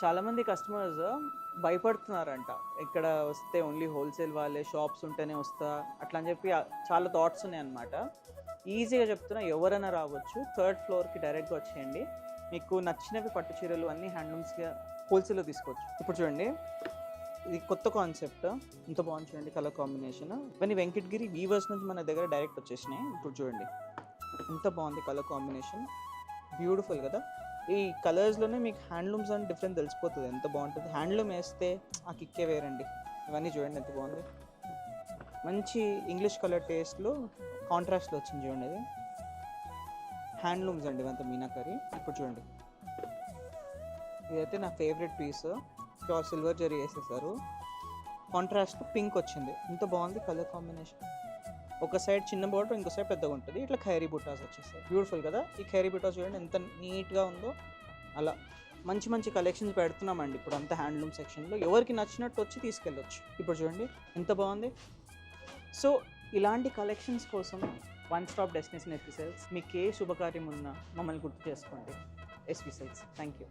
చాలామంది కస్టమర్స్ భయపడుతున్నారంట. ఇక్కడ వస్తే ఓన్లీ హోల్సేల్ వాళ్ళే, షాప్స్ ఉంటేనే వస్తా అట్లా అని చెప్పి చాలా థాట్స్ ఉన్నాయన్నమాట. ఈజీగా చెప్తున్నా, ఎవరైనా రావచ్చు. 3rd ఫ్లోర్కి డైరెక్ట్గా వచ్చేయండి. మీకు నచ్చినవి పట్టు చీరలు అన్నీ హ్యాండ్లూమ్స్గా హోల్సేల్లో తీసుకోవచ్చు. ఇప్పుడు చూడండి, ఇది కొత్త కాన్సెప్ట్. ఇంత బాగుంది చూడండి కలర్ కాంబినేషన్. ఇవన్నీ వెంకటగిరి వీవర్స్ నుంచి మన దగ్గర డైరెక్ట్ వచ్చేసినాయి. ఇప్పుడు చూడండి ఎంత బాగుంది కలర్ కాంబినేషన్, బ్యూటిఫుల్ కదా. ఈ కలర్స్లోనే మీకు హ్యాండ్లూమ్స్ అని డిఫరెంట్ తెలిసిపోతుంది, ఎంత బాగుంటుంది. హ్యాండ్లూమ్ వేస్తే ఆ కిక్కే వేరండి. ఇవన్నీ చూడండి ఎంత బాగుంది, మంచి ఇంగ్లీష్ కలర్ టేస్ట్లో కాంట్రాస్ట్లో వచ్చింది చూడండి. ఇది హ్యాండ్లూమ్స్ అండి, ఇవంతా మీనాకరీ. ఇప్పుడు చూడండి, ఇదైతే నా favourite piece. Pure silver zari వేసేసారు, కాంట్రాస్ట్ పింక్ వచ్చింది. ఎంత బాగుంది కలర్ కాంబినేషన్. ఒక సైడ్ చిన్న బోర్డర్, ఇంకో సైడ్ పెద్దగా ఉంటుంది. ఇట్లా ఖైరీ బుట్టాస్ వచ్చేస్తాయి, బ్యూటిఫుల్ కదా. ఈ ఖైరీ బుట్టాస్ చూడండి ఎంత నీట్గా ఉందో. అలా మంచి మంచి కలెక్షన్స్ పెడుతున్నామండి ఇప్పుడు అంతా హ్యాండ్లూమ్ సెక్షన్లో. ఎవరికి నచ్చినట్టు వచ్చి తీసుకెళ్ళొచ్చు. ఇప్పుడు చూడండి ఎంత బాగుంది. సో ఇలాంటి కలెక్షన్స్ కోసం one stop destination S V Silks. మీకు ఏ శుభకార్యం ఉన్నా మమ్మల్ని గుర్తు చేసుకోండి, ఎస్వి సిల్క్స్. Thank you.